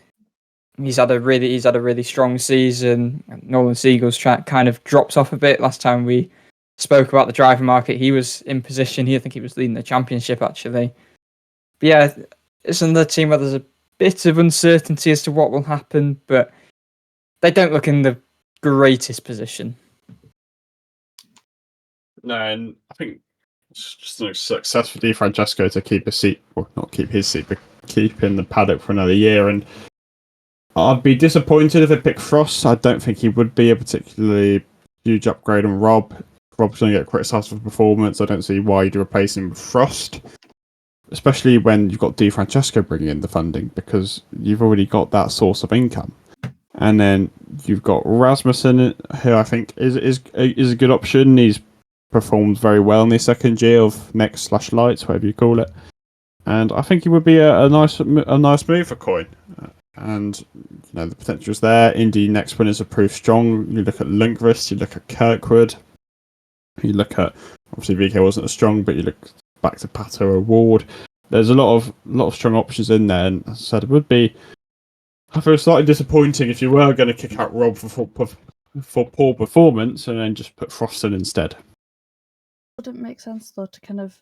He's had a really strong season. Nolan Siegel's track kind of dropped off a bit. Last time we spoke about the driver market, he was in position. I think he was leading the championship, actually. But yeah, it's another team where there's a bit of uncertainty as to what will happen, but they don't look in the greatest position. No, and I think it's just a success for Di Francesco to keep his seat, or not keep his seat, but keep in the paddock for another year. And I'd be disappointed if they pick Frost. I don't think he would be a particularly huge upgrade on Rob. Rob's going to get criticised for performance. I don't see why you'd replace him with Frost, especially when you've got Di Francesco bringing in the funding, because you've already got that source of income. And then you've got Rasmussen, who I think is a good option. He's performed very well in the second year of Next/Lights, whatever you call it, and I think he would be a nice move for Coin. And the potential is there. Indy Next winners are proof strong. You look at Lundqvist, you look at Kirkwood, you look at, obviously VK wasn't as strong, but you look back to Pato O'Ward. There's a lot of strong options in there, and as I said, it would be, I feel, slightly disappointing if you were going to kick out Rob for poor performance and then just put Frost in instead. Wouldn't make sense though to kind of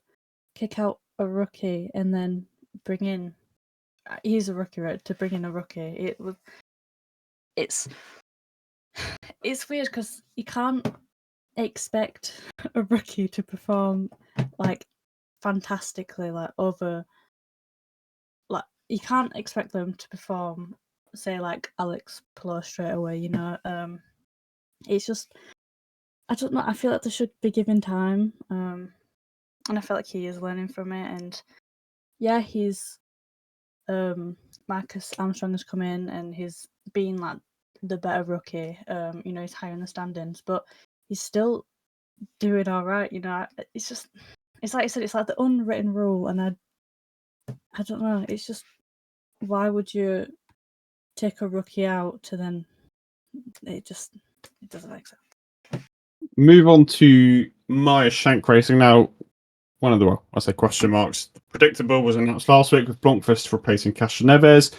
kick out a rookie and then bring in. He's a rookie, right? To bring in a rookie, it's weird because you can't expect a rookie to perform like fantastically, like over. Like you can't expect them to perform, say like Alex Palou straight away. You know, it's just I don't know. I feel like they should be given time, and I feel like he is learning from it. And yeah, he's Marcus Armstrong has come in and he's been like the better rookie. You know, he's higher in the standings, but he's still doing all right. You know, it's just it's like I said, it's like the unwritten rule, and I don't know. It's just why would you take a rookie out to then it doesn't make sense. Move on to Maya Shank Racing now. One of the, well, I say question marks. Predictable was announced last week with Blomqvist replacing Castro Neves.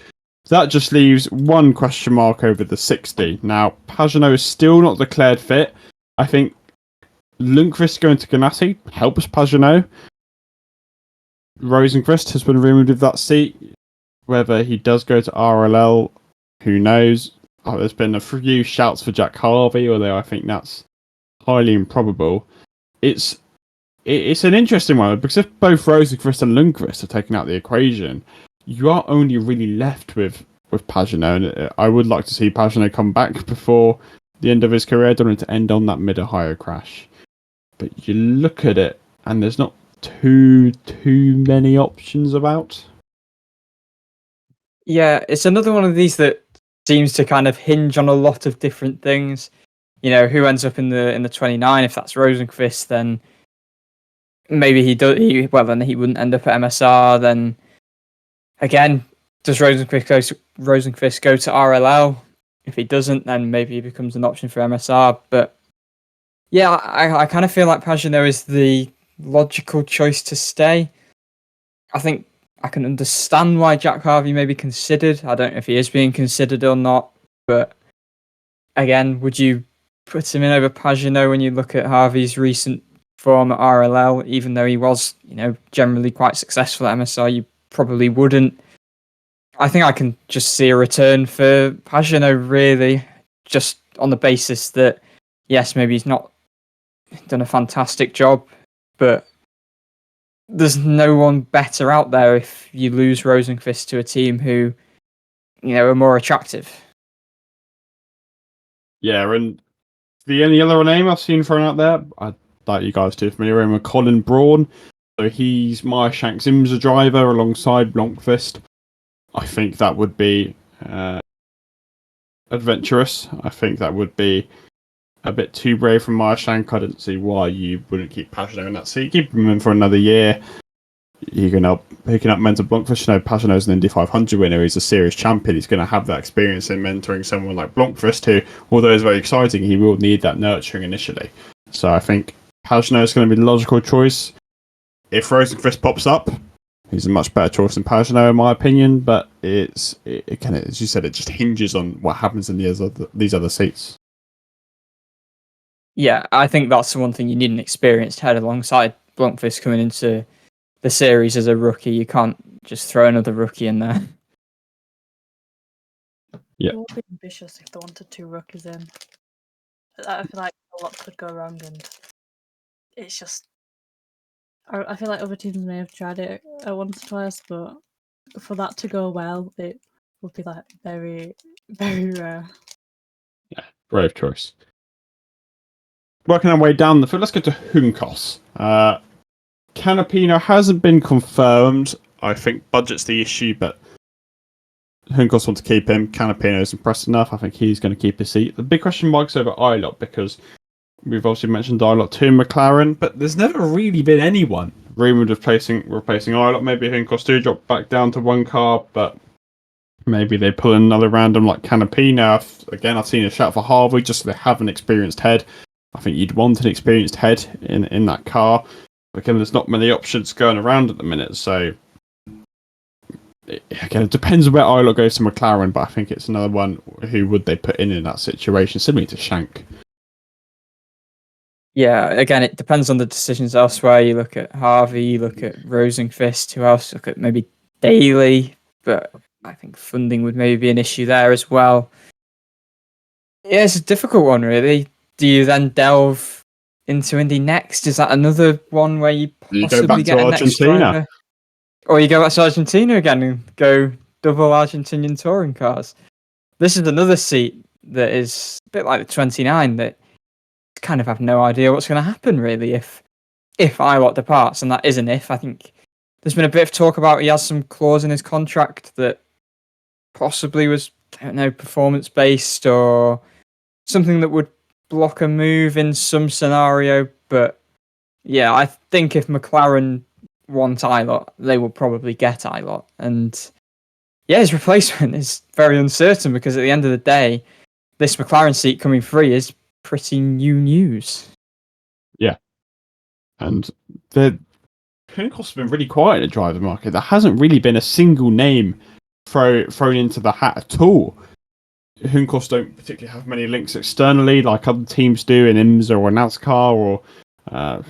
That just leaves one question mark over the 60. Now, Pagenaud is still not declared fit. I think Lundqvist going to Ganassi helps Pagenaud. Rosenqvist has been rumoured with that seat. Whether he does go to RLL, who knows? There's been a few shouts for Jack Harvey, although I think that's highly improbable. It's an interesting one because if both Rosenqvist and Lundqvist are taken out of the equation, you are only really left with Pagenaud. And I would like to see Pagenaud come back before the end of his career. I don't want it to end on that mid-Ohio crash. But you look at it, and there's not too many options about. Yeah, it's another one of these that seems to kind of hinge on a lot of different things. You know, who ends up in the 29? If that's Rosenqvist, then maybe he does. Then he wouldn't end up at MSR. Then again, does Rosenqvist go to RLL? If he doesn't, then maybe he becomes an option for MSR. But yeah, I kind of feel like Pagenaud is the logical choice to stay. I think I can understand why Jack Harvey may be considered. I don't know if he is being considered or not. But again, would you put him in over Pagenaud when you look at Harvey's recent form at RLL? Even though he was, you know, generally quite successful at MSR, you probably wouldn't. I think I can just see a return for Pagenaud, really, just on the basis that, yes, maybe he's not done a fantastic job, but there's no one better out there if you lose Rosenqvist to a team who, you know, are more attractive. Yeah, and the only other name I've seen thrown out there, I doubt you guys are too familiar with Colin Braun. So he's Maya Shank's IMSA driver alongside Blomqvist. I think that would be adventurous. I think that would be a bit too brave from Maya Shank. I don't see why you wouldn't keep Pagenaud in that seat. Keep him in for another year. You can help picking up mentor Blomqvist. You know, Pagenaud's an Indy 500 winner. He's a series champion. He's going to have that experience in mentoring someone like Blomqvist, who, although is very exciting, he will need that nurturing initially. So I think Pagenaud is going to be the logical choice. If Rosenqvist pops up, he's a much better choice than Pagenaud, in my opinion. But it kind of, as you said, it just hinges on what happens in these other seats. Yeah, I think that's the one thing you need an experienced head alongside Blomqvist coming into the series as a rookie. You can't just throw another rookie in there. Yeah. It would be ambitious if they wanted two rookies in. I feel like a lot could go wrong, and it's just. I feel like other teams may have tried it once or twice, but for that to go well, it would be like very, very rare. Yeah, brave choice. Working our way down the field, let's go to Juncos. Canapino hasn't been confirmed. I think budget's the issue, but Juncos want to keep him. Canapino is impressed enough. I think he's going to keep his seat. The big question mark's over Ilott, because we've obviously mentioned Ilott to McLaren, but there's never really been anyone rumoured of replacing Ilott. Maybe Juncos do drop back down to one car, but maybe they pull in another random like Canapino. Again, I've seen a shout for Harvey just so they have an experienced head. I think you'd want an experienced head in that car. Again, there's not many options going around at the minute, so it depends where Ilott goes to McLaren, but I think it's another one. Who would they put in that situation, similar to Shank? Yeah, again, it depends on the decisions elsewhere. You look at Harvey, you look at Rosenqvist, who else? Look at maybe Daly, but I think funding would maybe be an issue there as well. Yeah, it's a difficult one, really. Do you then delve into Indy next? Is that another one where you You possibly go back get to a next Argentina. driver? Or you go back to Argentina again and go double Argentinian touring cars? This is another seat that is a bit like the 29 that kind of have no idea what's going to happen really if Ilott departs, and that is an if. I think there's been a bit of talk about he has some clause in his contract that possibly was, I don't know, performance based or something that would block a move in some scenario. But yeah, I think if McLaren want Ilott, they will probably get Ilott. And yeah, his replacement is very uncertain because at the end of the day, this McLaren seat coming free is pretty new news. Yeah. And the Juncos have been really quiet in the driver market. There hasn't really been a single name thrown into the hat at all. Juncos don't particularly have many links externally like other teams do in IMSA or NASCAR or V8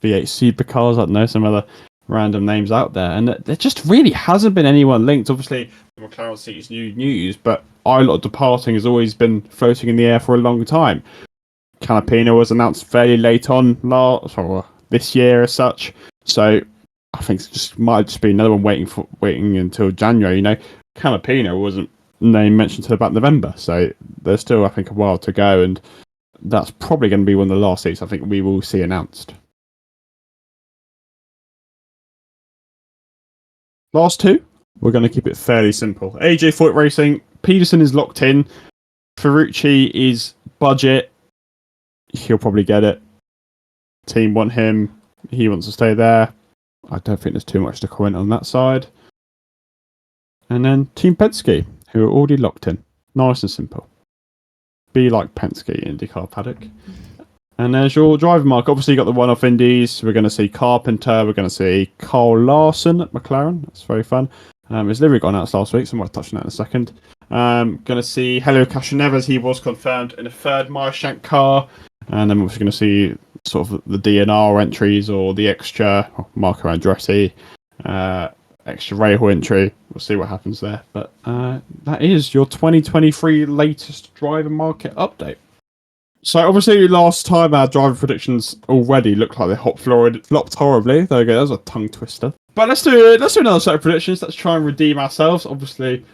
Supercars. I don't know, some other random names out there. And there just really hasn't been anyone linked. Obviously, the McLaren seat is new news, but Ilott departing has always been floating in the air for a long time. Canapino was announced fairly late on this year as such. So I think it might just be another one waiting until January. You know, Canapino wasn't name mentioned until about November, so there's still, I think, a while to go, and that's probably going to be one of the last seats I think we will see announced. Last two, we're going to keep it fairly simple. AJ Foyt Racing, Peterson is locked in. Ferrucci is budget. He'll probably get it. Team want him. He wants to stay there. I don't think there's too much to comment on that side. And then Team Penske, who are already locked in. Nice and simple. Be like Penske IndyCar paddock. And there's your driver mark. Obviously, you got the one-off Indies. We're going to see Carpenter. We're going to see Carl Larson at McLaren. That's very fun. His livery got announced last week, so I might touch on that in a second. Going to see Helio Castroneves. He was confirmed in a third Meyershank car. And then we're going to see sort of the DNR entries or the extra Marco Andretti, extra Rahal entry. We'll see what happens there. But that is your 2023 latest driver market update. So obviously last time our driver predictions already looked like they flopped horribly. There we go, that was a tongue twister. But let's do another set of predictions. Let's try and redeem ourselves. Obviously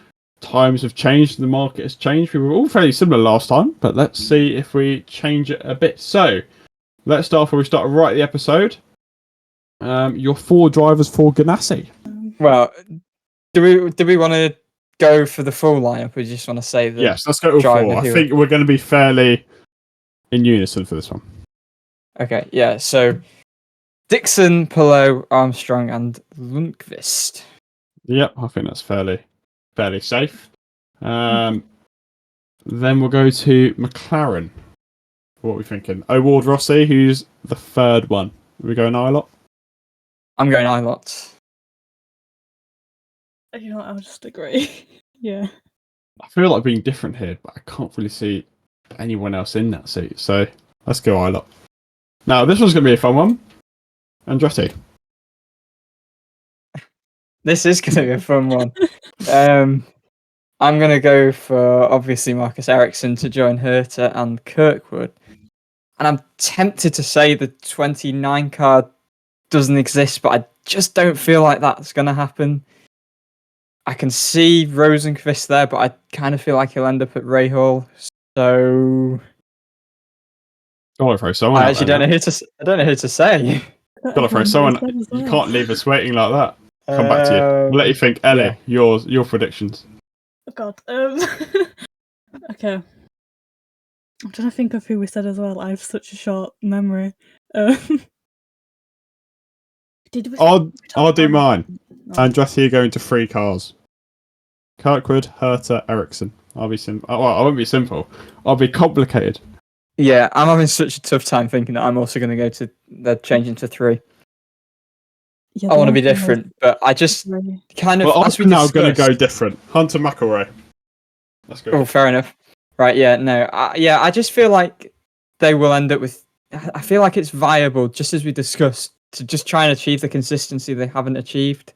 times have changed, the market has changed. We were all fairly similar last time, but let's see if we change it a bit. So let's start where we started right at the episode. Your 4 drivers for Ganassi. Well, do we want to go for the full lineup, or do you just want to say the Yes, let's go with 4. I think we're going to be fairly in unison for this one. Okay, yeah. So Dixon, Palou, Armstrong, and Lundqvist. Yep, I think that's fairly safe. Then we'll go to McLaren. What are we thinking? O'Ward Rossi, who's the third one? Are we going Ilott? I'm going Ilott. You know what, I'll just agree. Yeah. I feel like being different here, but I can't really see anyone else in that seat. So let's go Ilott. Now, this one's going to be a fun one. Andretti. This is going to be a fun one. I'm going to go for, obviously, Marcus Ericsson to join Herta and Kirkwood. And I'm tempted to say the 29 card doesn't exist, but I just don't feel like that's going to happen. I can see Rosenqvist there, but I kind of feel like he'll end up at Rahal. So Gotta throw someone. I actually don't know who to say. Gotta throw someone. You can't leave us waiting like that. Come back to you. We'll let you think. Ellie, yeah. your predictions. Oh God. Okay. I'm trying to think of who we said as well. I have such a short memory. I'll do mine. Andretti going to 3 cars. Kirkwood, Herta, Ericsson. I'll be simple. Well, I won't be simple. I'll be complicated. Yeah, I'm having such a tough time thinking that I'm also going to go to the changing to 3. Yeah, I want to be different, but I just kind of. Well, I'm now going to go different. Hunter McElroy. Let's go. Oh, fair enough. Right, yeah, no. I just feel like they will end up with. I feel like it's viable, just as we discussed, to just try and achieve the consistency they haven't achieved.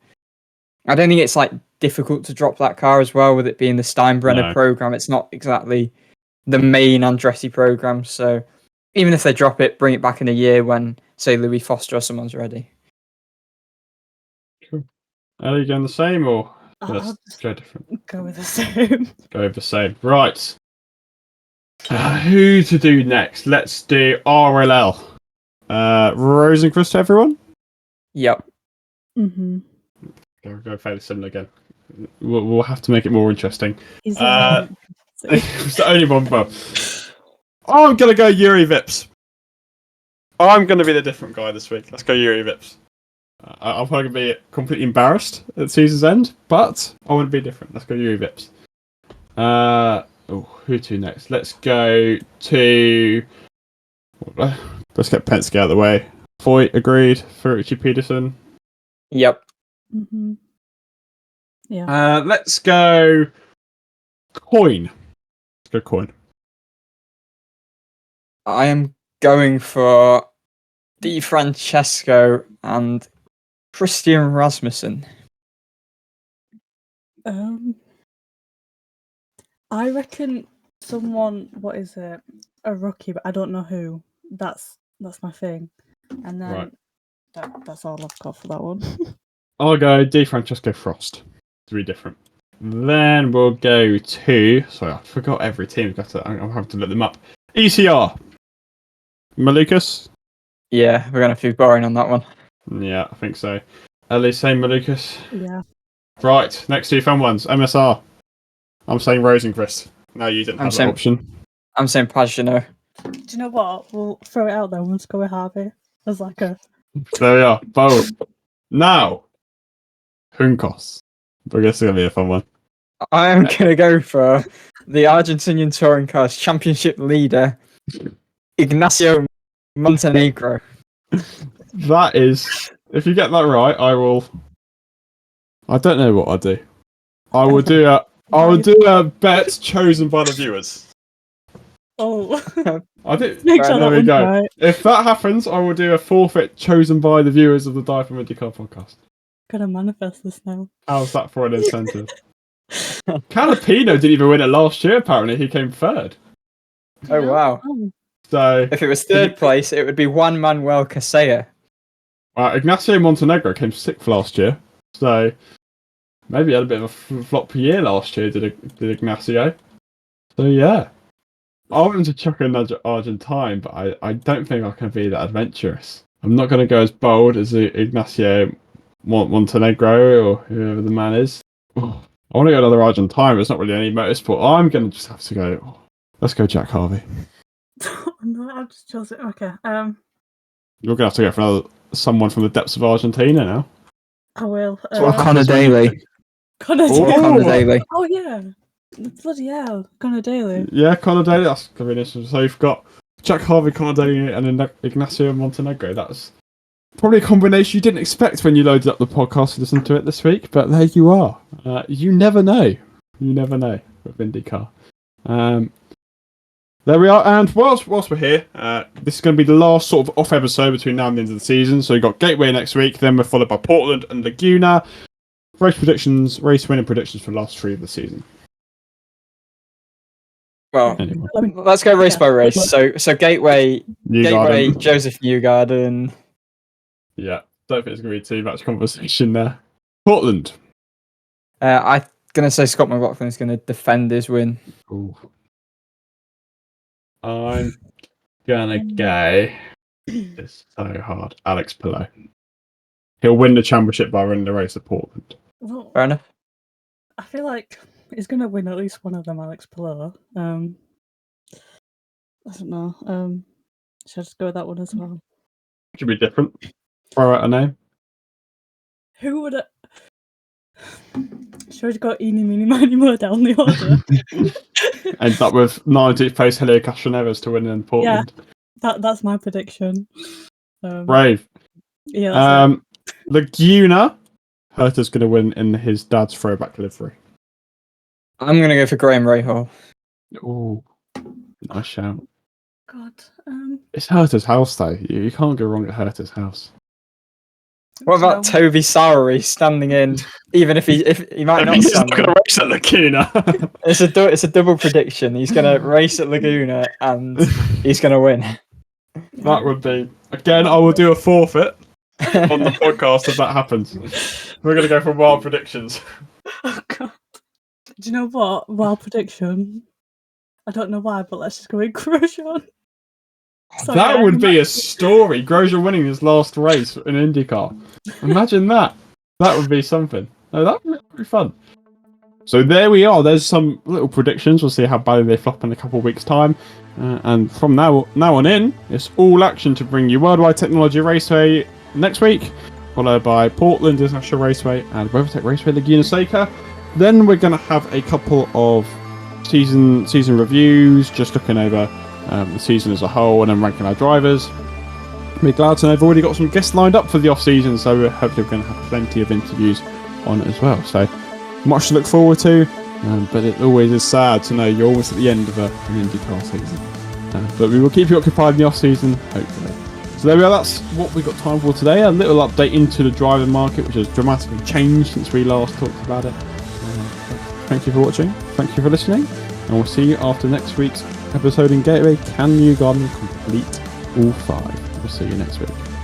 I don't think it's like difficult to drop that car as well, with it being the Steinbrenner program. It's not exactly the main Andretti program, so even if they drop it, bring it back in a year when, say, Louis Foster or someone's ready. Cool. Are you going the same or I'll let's just go different? go with the same. Go with the same. Right. Who to do next? Let's do RLL. Rosenquist, everyone? Yep. Mm-hmm. Go fairly similar again. We'll have to make it more interesting. He's It's the only one, but I'm going to go Yuri Vips. I'm going to be the different guy this week. Let's go Yuri Vips. I'm probably going to be completely embarrassed at season's end, but I want to be different. Let's go Yuri Vips. Who to next? Let's go to... Let's get Penske out of the way. Foyt, agreed. Ferrucci Peterson. Yep. Mm-hmm. Yeah. Let's go... Coin. Let's go Coin. I am going for Di Francesco and Christian Rasmussen. I reckon someone. What is it? A rookie, but I don't know who. That's my thing. And then Right. that's all I've got for that one. I'll go Di Francesco Frost. 3 different. Then we'll go to... Sorry, I forgot every team. I'm having to look them up. ECR. Malukas. Yeah, we're going to have to be boring on that one. Yeah, I think so. Ellie saying Malukas. Yeah. Right, next 2 fun ones. MSR. I'm saying Rosenquist. No, you didn't have that option. I'm saying Pagenaud. Do you know what? We'll throw it out there. We'll just go with Harvey as like a. There we are. Bold. Now, Juncos. I guess it's going to be a fun one. I am going to go for the Argentinian Touring Cars Championship leader, Ignacio Montenegro. That is... If you get that right, I will... I don't know what I'll do. I will do a bet chosen by the viewers. Oh. There we go. Right. If that happens, I will do a forfeit chosen by the viewers of the DIVEBOMB IndyCar Podcast. Gotta manifest this now. How's that for an incentive? Canapino didn't even win it last year, apparently. He came 3rd. Oh, wow. So if it was 3rd place, it would be Juan Manuel Casella. Ignacio Montenegro came 6th last year. So maybe he had a bit of a flop year last year, did Ignacio. So yeah. I want him to chuck another Argentine, but I don't think I can be that adventurous. I'm not going to go as bold as Ignacio Montenegro or whoever the man is. I want to go another Argentine, but it's not really any motorsport. I'm going to just have to go. Let's go Jack Harvey. No, I've just chosen. Okay. You're going to have to go for someone from the depths of Argentina now. I will. Connor Daly. Connor Daly. Oh yeah. Bloody hell, Connor Daly. Yeah, Connor Daly. That's going to be interesting. So you've got Jack Harvey, Connor Daly, and Ignacio Montenegro. That's probably a combination you didn't expect when you loaded up the podcast to listen to it this week, but there you are. You never know. You never know with IndyCar. There we are. And whilst we're here, this is going to be the last sort of off episode between now and the end of the season. So we've got Gateway next week, then we're followed by Portland and Laguna. Race winning predictions for the last 3 of the season. Well, anyway. Let's go race by race. So Gateway, Joseph Newgarden. Yeah, don't think it's going to be too much conversation there. Portland. I'm going to say Scott McLaughlin is going to defend his win. Ooh. I'm going to go... It's so hard. Alex Palou. He'll win the championship by winning the race at Portland. Well, Fair enough. I feel like he's going to win at least one of them, Alex Palou. I don't know. Should I just go with that one as well? Should be different. Throw out a name. Who would it... Should we go eeny, meeny, miny, mo down the order? Ends up with 19th place Helio Castroneves to win in Portland. Yeah, that's my prediction. Brave. Yeah. Laguna. Herta's going to win in his dad's throwback livery. I'm going to go for Graham Rahal. Ooh, nice shout. God. It's Herta's house, though. You can't go wrong at Herta's house. What about Toby Sowery standing in, even if he might not stand in? He's going to race at Laguna. It's a double prediction. He's going to race at Laguna and he's going to win. That would be. Again, I will do a forfeit on the podcast if that happens. We're going to go for wild predictions. Oh god. Do you know what? Wild prediction. I don't know why, but let's just go with Grosjean. Sorry, That I would be a imagine- story. Grosjean winning his last race in IndyCar. Imagine that. That would be something. No, that would be fun. So there we are. There's some little predictions. We'll see how badly they flop in a couple of weeks' time. And from now on in, it's all action to bring you Worldwide Technology Raceway next week, followed by Portland International Raceway and WeatherTech Raceway Laguna Seca. Then we're going to have a couple of season reviews, just looking over the season as a whole and then ranking our drivers. We're glad to know I've already got some guests lined up for the off-season, so we're hopefully going to have plenty of interviews on as well. So much to look forward to, but it always is sad to know you're almost at the end of an IndyCar season. But we will keep you occupied in the off-season, hopefully. So there we are, that's what we've got time for today. A little update into the driving market, which has dramatically changed since we last talked about it. Thank you for watching, thank you for listening, and we'll see you after next week's episode in Gateway. Can you complete all 5? We'll see you next week.